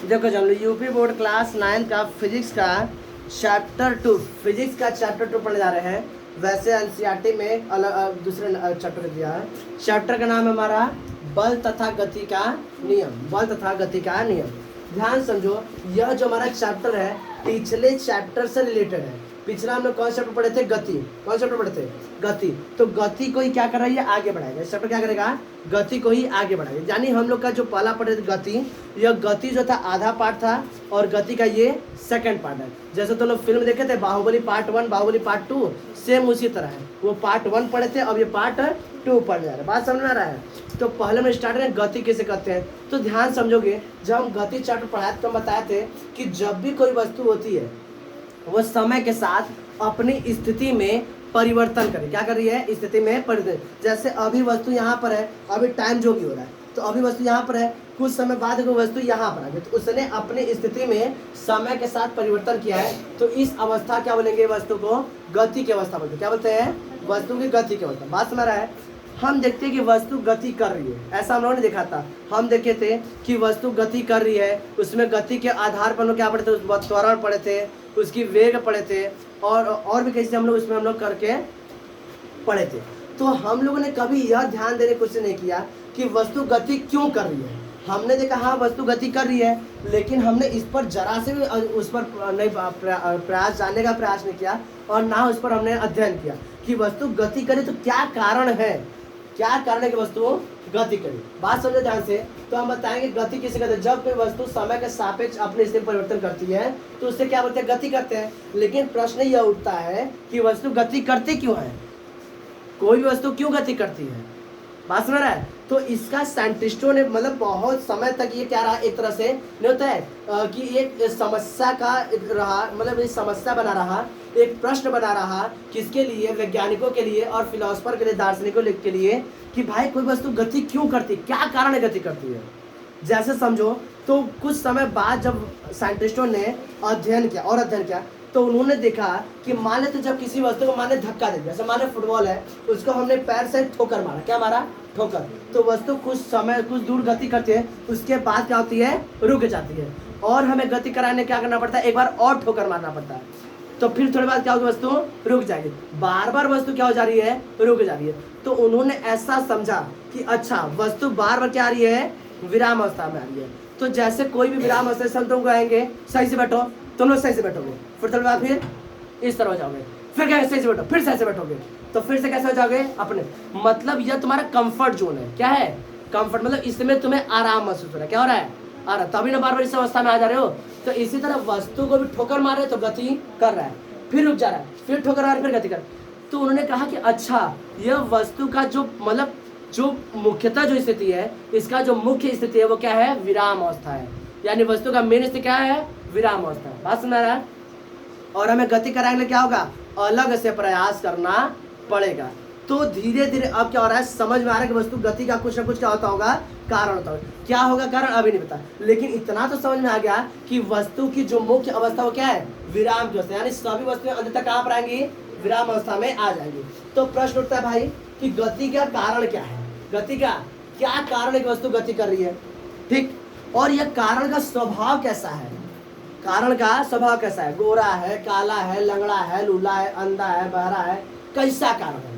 देखो जब UP board class 9 का फिजिक्स का चैप्टर 2 फिजिक्स का चैप्टर 2 पढ़ने जा रहे हैं। वैसे एनसीईआरटी में अलग दूसरे चैप्टर दिया है। चैप्टर का नाम है हमारा बल तथा गति का नियम। बल तथा गति का नियम, ध्यान समझो। यह जो हमारा चैप्टर है पिछले चैप्टर से रिलेटेड है। पिछला हम लोग कौन चैप्टर पढ़े थे? गति। कौन चैप्टर पढ़े थे? गति। तो गति को ही क्या कर रही है? आगे बढ़ाएगा। इस चैप्टर क्या करेगा? गति को ही आगे बढ़ाएगा। यानी हम लोग का जो पहला पढ़े थे गति, यह गति जो था आधा पार्ट था और गति का ये सेकंड पार्ट है। जैसे तो लोग फिल्म देखे थे Baahubali part 1 Baahubali part 2, same उसी तरह है। वो पार्ट 1 पढ़े थे, अब ये पार्ट 2 पढ़ने जा रहा है। बात समझ में आ रहा है? तो पहले में स्टार्ट करें गति कैसे करते हैं। तो ध्यान समझोगे, जब हम गति चैप्टर पढ़ाए तो हम बताए थे कि जब भी कोई वस्तु होती है वो समय के साथ अपनी स्थिति में परिवर्तन करे। क्या कर रही है? स्थिति में परिवर्तन। जैसे अभी वस्तु यहाँ पर है, अभी टाइम जो भी हो रहा है, तो अभी वस्तु यहाँ पर है, कुछ समय बाद कोई वस्तु यहाँ पर आ गई, तो उसने अपनी स्थिति में समय के साथ परिवर्तन किया है। तो इस अवस्था क्या बोलेंगे? वस्तु को गति की अवस्था बोलते हैं। क्या बोलते हैं? वस्तु की गति की अवस्था। बात समझ रहा है? हम देखते हैं कि वस्तु गति कर रही है, ऐसा हम लोगों ने देखा था। हम देखे थे कि वस्तु गति कर रही है, उसमें गति के आधार पर हम लोग क्या पढ़े थे? त्वरण पढ़े थे, उसकी वेग पढ़े थे, और भी कैसे हम लोग उसमें हम लोग करके पढ़े थे। तो हम लोगों ने कभी यह ध्यान देने की कोशिश नहीं किया कि वस्तु गति क्यों कर रही है। हमने देखा हाँ वस्तु गति कर रही है, लेकिन हमने इस पर जरा से भी उस पर नहीं प्रयास जानने का प्रयास नहीं किया, और ना उस पर हमने अध्ययन किया कि वस्तु गति करे तो क्या कारण है, क्या कारण है कि वस्तु गति करे। बात समझो ध्यान से। तो हम बताएंगे गति किसे कहते हैं? जब कोई वस्तु समय के सापेक्ष अपने स्थिति परिवर्तन करती है तो उससे क्या बोलते हैं? गति करते हैं। लेकिन प्रश्न यह उठता है कि वस्तु गति करती क्यों है? कोई भी वस्तु क्यों गति करती है? बात समझ रहा है? तो इसका साइंटिस्टों ने मतलब बहुत समय तक ये क्या रहा, एक तरह से नहीं होता है कि एक समस्या का रहा, मतलब ये समस्या बना रहा, एक प्रश्न बना रहा। किसके लिए? वैज्ञानिकों के लिए और फिलोसफर के लिए, दार्शनिकों के लिए, कि भाई कोई वस्तु गति क्यों करती, क्या कारण है गति करती है। जैसे समझो, तो कुछ समय बाद जब साइंटिस्टों ने अध्ययन किया तो उन्होंने देखा कि मान लेते जब किसी वस्तु को माने धक्का दे दिया, जैसे माने फुटबॉल है, उसको हमने पैर से ठोकर मारा। क्या मारा? ठोकर। तो वस्तु कुछ समय कुछ दूर गति करती है, उसके बाद क्या होती है? रुक जाती है। और हमें गति कराने क्या करना पड़ता है? एक बार और ठोकर मारना पड़ता है। तो फिर थोड़ी बाद क्या होगी? वस्तु रुक जाएगी। बार बार वस्तु क्या हो जा रही है? रुक जा रही है। तो उन्होंने ऐसा समझा कि अच्छा वस्तु बार बार क्या आ रही है? विराम अवस्था में आ रही है। तो जैसे कोई भी विराम अवस्था से हम तुमको आएंगे, सही से बैठो, तुम लोग सही से बैठोगे, फिर थोड़ी बार फिर इस तरह हो जाओगे, फिर क्या सही से बैठो, फिर सही से बैठोगे, तो फिर से कैसे हो जाओगे? अपने मतलब यह तुम्हारा कंफर्ट जोन है। क्या है? कंफर्ट। मतलब इसमें तुम्हें आराम महसूस हो रहा है। क्या हो रहा है? आ रहा, तभी ना बार बार इस अवस्था में आ जा रहे हो। तो इसी तरह वस्तु को भी ठोकर मार रहे तो गति कर रहा है, फिर रुक जा रहा है, फिर ठोकर मार फिर गति कर। तो उन्होंने कहा कि अच्छा यह वस्तु का जो मतलब जो मुख्यतः जो स्थिति है, इसका जो मुख्य स्थिति है वो क्या है? विराम अवस्था है। यानी वस्तु का मेन स्थिति क्या है? विराम अवस्था। बात समझ रहा है? और हमें गति कराने के लिए क्या होगा? अलग से प्रयास करना पड़ेगा। तो धीरे धीरे अब क्या हो रहा है? समझ में आ रहा है कि वस्तु गति का कुछ ना कुछ क्या होता होगा? कारण होता होगा। क्या होगा कारण? अभी नहीं पता, लेकिन इतना तो समझ में आ गया कि वस्तु की जो मुख्य अवस्था वो क्या है? विराम की अवस्था। यानी सभी वस्तुएं अंत तक कहाँ पर आएंगी? विराम अवस्था में आ जाएंगी। तो प्रश्न उठता है भाई कि गति का कारण क्या है? गति का क्या कारण है कि वस्तु गति कर रही है? ठीक। और यह कारण का स्वभाव कैसा है? कारण का स्वभाव कैसा है? गोरा है, काला है, लंगड़ा है, लूला है, अंधा है, बहरा है, कैसा कारण है?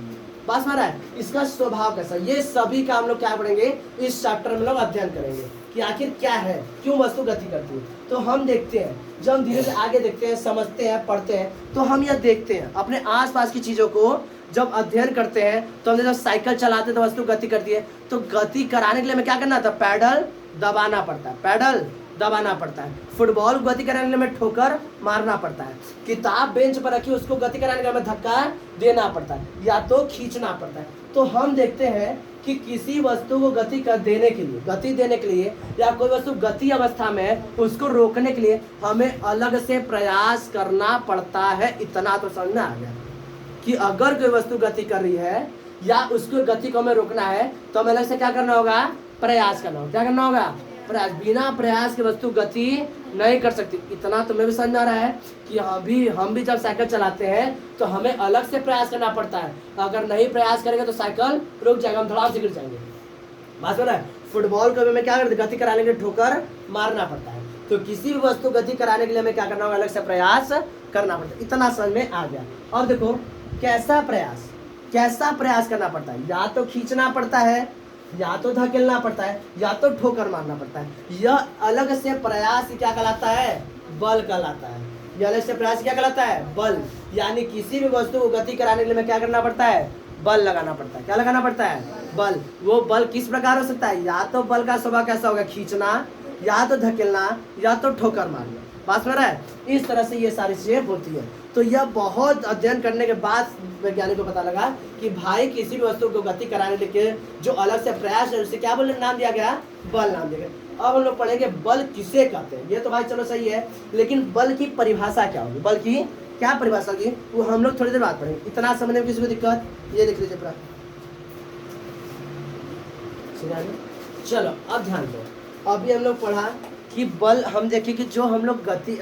बात समझ रहा है? इसका स्वभाव कैसा? ये सभी का हम लोग क्या पढ़ेंगे? इस चैप्टर में लोग अध्ययन करेंगे कि आखिर क्या है, क्यों वस्तु गति करती है। तो हम देखते हैं, जब हम धीरे से आगे देखते हैं, समझते हैं, पढ़ते हैं, तो हम यह देखते हैं अपने आसपास की चीज़ों को जब अध्ययन करते हैं। तो हम जब साइकिल चलाते हैं तो वस्तु गति करती है। तो गति कराने के लिए हमें क्या करना था? पैडल दबाना पड़ता है, पैडल दबाना पड़ता है। फुटबॉल को गति कराने के लिए हमें ठोकर मारना पड़ता है। किताब बेंच पर रखी उसको गति कराने के लिए हमें धक्का देना पड़ता है या तो खींचना पड़ता है। तो हम देखते हैं कि किसी वस्तु को गति देने के लिए या कोई वस्तु गति अवस्था में उसको रोकने के लिए हमें अलग से प्रयास करना पड़ता है। इतना तो समझ में आ गया कि अगर कोई वस्तु गति कर रही है या उसको गति को हमें रोकना है तो हमें अलग से क्या करना होगा? प्रयास करना होगा। क्या करना होगा? प्रयास। बिना प्रयास के वस्तु गति नहीं कर सकती। इतना तुम्हें भी समझ आ रहा है कि हम भी जब साइकिल चलाते हैं तो हमें अलग से प्रयास करना पड़ता है। अगर नहीं प्रयास करेंगे तो साइकिल रुक जाएगा, हम धड़ाम से गिर जाएंगे। बात हो रहा है? फुटबॉल को भी हमें क्या करते, गति कराने के लिए ठोकर मारना पड़ता है। तो किसी भी वस्तु गति कराने के लिए हमें क्या करना होगा, अलग से प्रयास करना पड़ता है। इतना समझ में आ गया। और देखो कैसा प्रयास करना पड़ता है, या तो खींचना पड़ता है, या तो धकेलना पड़ता है, या तो ठोकर मारना पड़ता है। यह अलग से प्रयास क्या कहलाता है, बल कहलाता है। यह अलग से प्रयास क्या कहलाता है, बल। यानी किसी भी वस्तु को गति कराने के लिए हमें क्या करना पड़ता है, बल लगाना पड़ता है। क्या लगाना पड़ता है, बल। वो बल किस प्रकार हो सकता है, या तो बल का स्वभाव कैसा होगा, खींचना, या तो धकेलना, या तो ठोकर मारना। बात समझ रहा है। इस तरह से ये सारी चीजें होती है। तो यह बहुत अध्ययन करने के बाद वैज्ञानिक को पता लगा कि भाई किसी भी वस्तु को गति कराने के लिए जो अलग से प्रयास है उसे क्या बोले नाम दिया गया, बल नाम दिया गया। अब हम लोग पढ़ेंगे बल किसे कहते हैं। ये तो भाई चलो सही है, लेकिन बल की परिभाषा क्या होगी, बल की क्या परिभाषा होगी, वो हम लोग थोड़ी देर बाद पढ़ेंगे। इतना समझने में किसी को दिक्कत, ये लिख लीजिए पूरा। चलो अब ध्यान दो, अभी हम लोग पढ़ा कि बल, हम देखें कि जो हम लोग गति,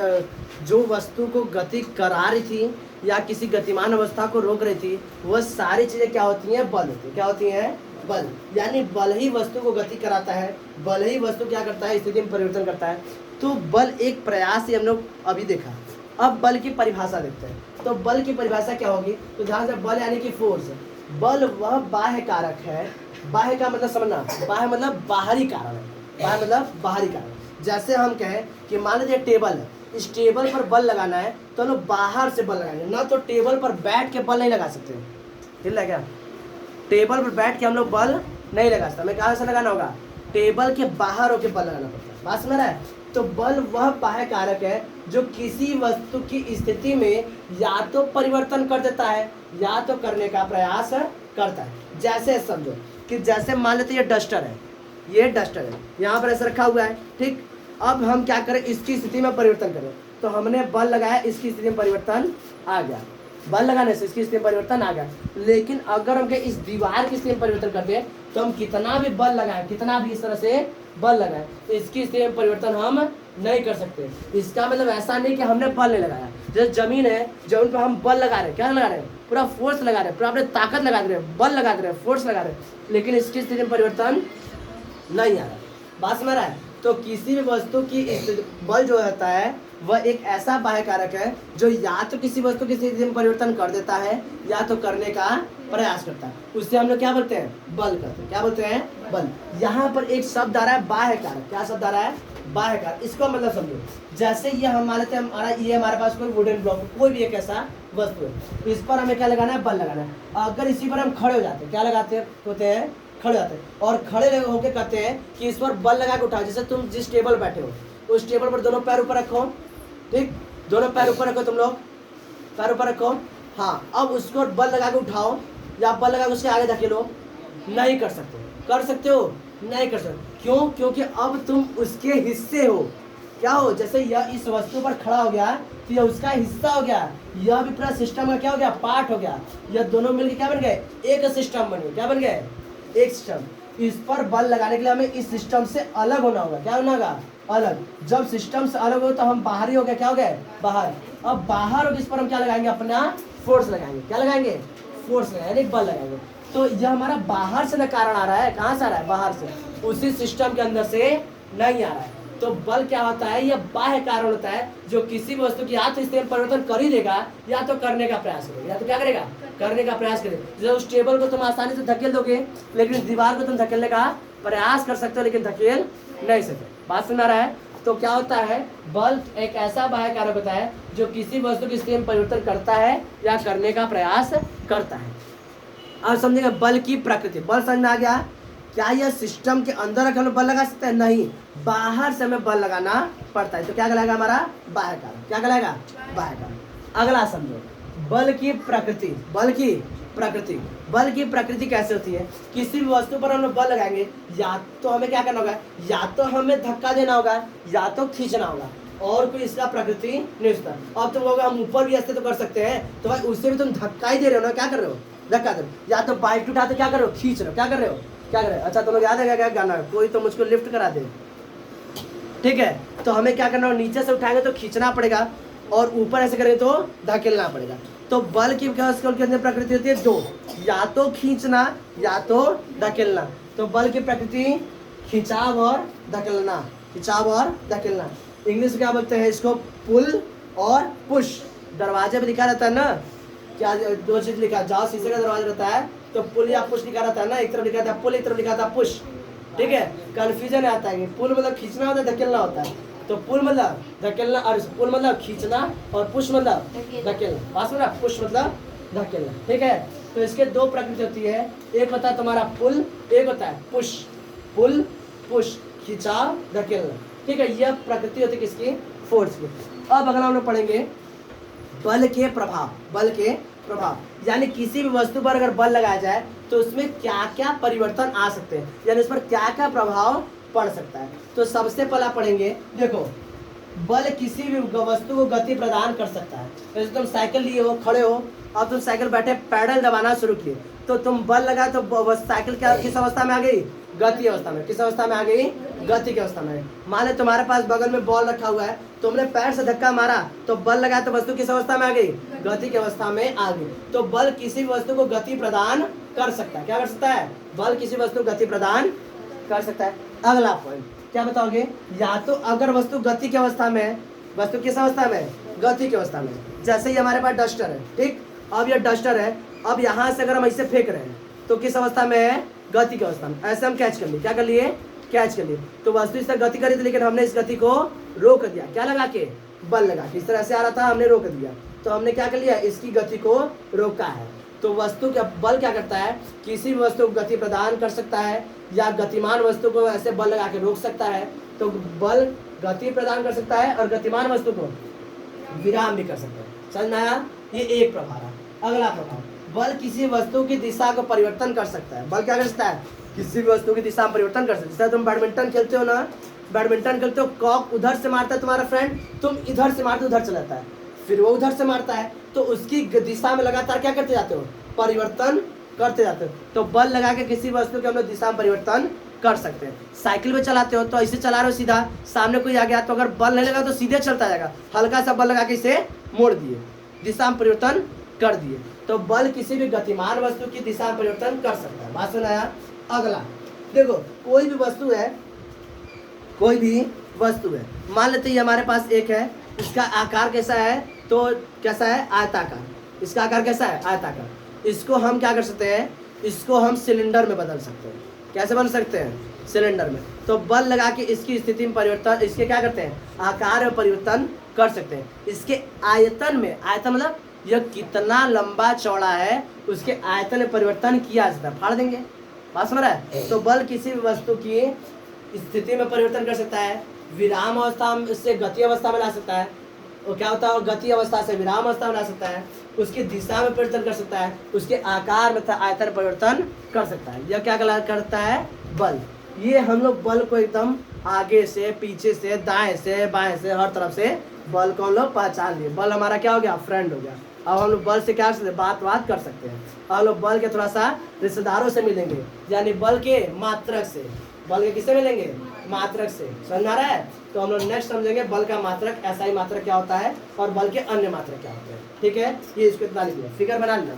जो वस्तु को गति करा रही थी या किसी गतिमान अवस्था को रोक रही थी, वह सारी चीजें क्या होती हैं, बल होती है। क्या होती हैं, बल। यानी बल ही वस्तु को गति कराता है, बल ही वस्तु क्या करता है, स्थिति में परिवर्तन करता है। तो बल एक प्रयास ही हम लोग अभी देखा। अब बल की परिभाषा देखते हैं। तो बल की परिभाषा क्या होगी, तो ध्यान से, बल यानी कि फोर्स। बल वह बाह्य कारक है, बाह्य का मतलब समझना, बाह्य मतलब बाहरी कारण है, बाह्य मतलब बाहरी कारण। जैसे हम कहें कि मान लीजिए टेबल है, इस टेबल पर बल लगाना है तो हम लोग बाहर से बल लगाएंगे, ना तो टेबल पर बैठ के बल नहीं लगा सकते। ठीक है क्या, टेबल पर बैठ के हम लोग बल नहीं लगा सकते, हमें कहाँ से लगाना होगा, टेबल के बाहर होकर बल लगाना पड़ता है। बात समझ रहा है। तो बल वह बाह्य कारक है जो किसी वस्तु की स्थिति में या तो परिवर्तन कर देता है या तो करने का प्रयास करता है। जैसे समझो कि जैसे मान लेते ये डस्टर है, ये डस्टर है, यहाँ पर ऐसे रखा हुआ है, ठीक। अब हम क्या करें, इसकी स्थिति में परिवर्तन करें, तो हमने बल लगाया, इसकी स्थिति में परिवर्तन आ गया, बल लगाने से इसकी स्थिति में परिवर्तन आ गया। लेकिन अगर हम इस दीवार की स्थिति में परिवर्तन करते हैं तो हम कितना भी बल लगाएं, कितना भी इस तरह से बल लगाएं, तो इसकी स्थिति में परिवर्तन हम नहीं कर सकते। इसका मतलब ऐसा नहीं कि हमने बल नहीं लगाया। जैसे जमीन है, जमीन पर हम बल लगा रहे हैं, क्या लगा रहे हैं, पूरा फोर्स लगा रहे हैं, पूरा अपने ताकत लगा दे रहे हैं, बल लगा दे रहे हैं, फोर्स लगा रहे हैं, लेकिन इसकी स्थिति में परिवर्तन नहीं आ रहा। बात समझ रहा है। तो किसी भी वस्तु की बल जो होता है वह एक ऐसा बाह्य कारक है जो या तो किसी वस्तु की स्थिति में परिवर्तन कर देता है या तो करने का प्रयास करता है, उससे हम लोग क्या बोलते हैं, बल करते हैं। क्या बोलते हैं, बल। यहाँ पर एक शब्द आ रहा है बाह्य कारक। क्या शब्द आ रहा है, बाह्य कारक। इसको मतलब समझो, जैसे ये हम मान लेते हैं हमारा, ये हमारे पास कोई वुडन ब्लॉक, कोई भी एक ऐसा वस्तु है, इस पर हमें क्या लगाना है, बल लगाना है। अगर इसी पर हम खड़े हो जाते हैं, क्या लगाते होते हैं, खड़े जाते हैं, और खड़े होकर कहते हैं कि इस पर बल लगा के उठाओ। जैसे तुम जिस टेबल बैठे हो उस टेबल पर दोनों पैर ऊपर रखो, ठीक, दोनों पैर ऊपर रखो, तुम लोग पैर ऊपर रखो। हाँ, अब उसको बल लगा के उठाओ या बल लगा के उसके आगे धकेलो, नहीं कर सकते। कर सकते हो, नहीं कर सकते। क्यों, क्योंकि अब तुम उसके हिस्से हो। क्या हो, जैसे यह इस वस्तु पर खड़ा हो गया तो यह उसका हिस्सा हो गया, यह भी पूरा सिस्टम का क्या हो गया, पार्ट हो गया। यह दोनों मिलकर क्या बन गए, एक सिस्टम बन गए। क्या बन गए, एक सिस्टम। इस पर बल लगाने के लिए हमें इस सिस्टम से अलग होना होगा। क्या होना होगा, अलग। जब सिस्टम से अलग हो तो हम बाहर ही हो गए, क्या हो गए, बाहर। अब बाहर हो, इस पर हम क्या लगाएंगे, अपना फोर्स लगाएंगे। क्या लगाएंगे, फोर्स लगाएंगे, बल लगाएंगे। तो यह हमारा बाहर से ना कारण आ रहा है, कहाँ से आ रहा है, बाहर से, उसी सिस्टम के अंदर से नहीं आ रहा है। तो बल क्या होता है, यह बाह्य कारण होता है जो किसी वस्तु की या तो स्थिति में परिवर्तन कर ही देगा या तो करने का प्रयास करेगा। या तो क्या करेगा, करने का प्रयास करेगा। जैसे उस टेबल को तुम आसानी से धकेल दोगे, लेकिन इस दीवार को तुम धकेलने का प्रयास कर सकते हो लेकिन धकेल नहीं सकते। बात सुन रहा है। तो क्या होता है, बल एक ऐसा बाह्य कारक होता है जो किसी वस्तु की स्थिति में परिवर्तन करता है या करने का प्रयास करता है। अब समझेंगे बल की प्रकृति। बल समझ में आ गया। क्या यह सिस्टम के अंदर रख बल लगा सकते हैं, नहीं, बाहर से हमें बल लगाना पड़ता है। तो क्या कहलाएगा हमारा, बाह्य कारक। क्या कहलाएगा, बाह्य कारक। अगला समझो, बल की प्रकृति। बल की प्रकृति, बल की प्रकृति कैसे होती है, किसी भी वस्तु पर हम लोग बल लगाएंगे, या तो हमें क्या करना होगा, या तो हमें धक्का देना होगा या तो खींचना होगा, और कोई इसका प्रकृति नहीं होता। अब तुम लोग हम ऊपर भी ऐसे तो कर सकते हैं, तो भाई उससे भी तुम धक्का ही दे रहे हो ना, क्या कर रहे हो, धक्का दे रहे हो। या तो बाइक उठाते क्या कर रहे हो, खींच रहे हो, क्या कर रहे हो, क्या कर रहे हो। अच्छा तुम लोग याद है क्या गाना, कोई तो मुझको लिफ्ट करा दे, ठीक है। तो हमें क्या करना होगा, नीचे से उठाएंगे तो खींचना पड़ेगा, और ऊपर ऐसे करेंगे तो धकेलना पड़ेगा। तो बल की कितनी प्रकृति होती है, दो, या तो खींचना या तो धकेलना। तो बल की प्रकृति खिंचाव और धकेलना, खिंचाव और धकेलना। इंग्लिश में क्या बोलते हैं इसको? पुल और पुश। दरवाजे पे लिखा रहता है ना, क्या दो चीज लिखा, जाओ शीशे का दरवाजा रहता है तो पुल या पुश लिखा रहता है ना, एक तरफ लिखा था पुल, एक तरफ लिखा था पुश। ठीक है, कंफ्यूजन आता है कि पुल मतलब खींचना होता है, धकेलना होता है। तो पुल मतलब धकेलना, और पुल मतलब खींचना, और पुश मतलब धकेलना। बात समझ, पुश मतलब धकेलना। ठीक है, तो इसके दो प्रकृति होती है, एक होता है तुम्हारा पुल, एक होता है पुश। पुल पुश, खिंचाव धकेलना। ठीक है, यह प्रकृति होती है किसकी? फोर्स की। अब अगला हम लोग पढ़ेंगे बल के प्रभाव। बल के प्रभाव यानी किसी भी वस्तु पर अगर बल लगाया जाए तो उसमें क्या क्या परिवर्तन आ सकते हैं, यानी उस पर क्या क्या प्रभाव पड़ सकता है। तो सबसे पहला पढ़ेंगे, देखो बल किसी भी वस्तु को गति प्रदान कर सकता है। जैसे तुम साइकिल लिए हो, खड़े हो, अब तुम साइकिल बैठे पैडल दबाना शुरू किए, तो तुम बल लगा तो साइकिल क्या किस अवस्था में आ गई? गति अवस्था में। किस अवस्था में आ गई? गति की अवस्था में। मान लो तुम्हारे पास बगल में बॉल रखा हुआ है, तुमने पैर से धक्का मारा तो बल लगा तो वस्तु किस अवस्था में आ गई? गति की अवस्था में आ गई। तो बल किसी भी वस्तु को गति प्रदान कर सकता है। क्या कर सकता है? बल किसी वस्तु को गति प्रदान कर सकता है। अगला पॉइंट क्या बताओगे? या तो अगर वस्तु गति की अवस्था में है, वस्तु किस अवस्था में? गति की अवस्था में। जैसे ही हमारे पास डस्टर है, ठीक, अब यह डस्टर है, अब यहाँ से अगर हम इसे फेंक रहे हैं तो किस अवस्था में है? गति की अवस्था में। ऐसे हम कैच कर लिए, क्या कर लिए? कैच कर लिए। तो वस्तु इस तरह गति करी थी, लेकिन हमने इस गति को रोक दिया, क्या लगा के? बल लगा के। इस तरह से आ रहा था, हमने रोक दिया, तो हमने क्या कर लिया? इसकी गति को रोका है। तो वस्तु का बल क्या करता है? किसी भी वस्तु को गति प्रदान कर सकता है, या गतिमान वस्तु को ऐसे बल लगा के रोक सकता है। तो बल गति प्रदान कर सकता है और गतिमान वस्तु को विराम भी कर सकता है। समझ में आया? ये एक प्रभाव है। अगला प्रभाव, बल किसी वस्तु की दिशा को परिवर्तन कर सकता है। बल क्या कर सकता है? किसी भी वस्तु की दिशा में परिवर्तन कर सकता है। जैसे तुम बैडमिंटन खेलते हो ना, बैडमिंटन खेलते हो, कॉक उधर से मारता है तुम्हारा फ्रेंड, तुम इधर से मारते हो, उधर चला जाता है, फिर वो उधर से मारता है, तो उसकी दिशा में लगातार क्या करते जाते हो? परिवर्तन करते जाते हो। तो बल लगा के किसी वस्तु के हम लोग दिशा में परिवर्तन कर सकते हैं। साइकिल में चलाते हो तो ऐसे चला रहे हो सीधा, सामने कोई आ गया तो अगर बल नहीं लगा तो सीधे चलता जाएगा, हल्का सा बल लगा के इसे मोड़ दिए, दिशा में परिवर्तन कर दिए। तो बल किसी भी गतिमान वस्तु की दिशा में परिवर्तन कर सकता है। बात सुनाया? अगला देखो, कोई भी वस्तु है, कोई भी वस्तु है, मान लेते हैं हमारे पास एक है, इसका आकार कैसा है? तो कैसा है? आयताकार। इसका आकार कैसा है? आयताकार। इसको हम क्या कर सकते हैं? इसको हम सिलेंडर में बदल सकते हैं। कैसे बदल सकते हैं? सिलेंडर में। तो बल लगा के इसकी स्थिति में परिवर्तन, इसके क्या करते हैं? आकार में परिवर्तन कर सकते हैं। इसके आयतन में, आयतन मतलब यह कितना लंबा चौड़ा है, उसके आयतन में परिवर्तन किया जाता है। फाड़ देंगे। बात समझ रहा है? तो बल किसी भी वस्तु की स्थिति में परिवर्तन कर सकता है, विराम अवस्था से गति अवस्था में ला सकता है, और क्या होता है? गति अवस्था से विराम अवस्था में ला सकता है, उसकी दिशा में परिवर्तन कर सकता है, उसके आकार में आयतन परिवर्तन कर सकता है। यह क्या करता है? बल। ये हम लोग बल को एकदम आगे से, पीछे से, दाएं से, बाएं से, हर तरफ से बल को हम लोग पहचान लिए। बल हमारा क्या हो गया? फ्रेंड हो गया। अब हम लोग बल से क्या बात कर सकते हैं। हम लोग बल के थोड़ा सा रिश्तेदारों से मिलेंगे, यानी बल के मात्रक से। बल के किससे मिलेंगे? मात्रक से। समझ आ रहा है? तो हम लोग नेक्स्ट समझेंगे बल का मात्रक, SI मात्रक क्या होता है और बल के अन्य मात्रक क्या होते हैं। ठीक है, ये इसको इतना लिख लो, फिगर बना लिया।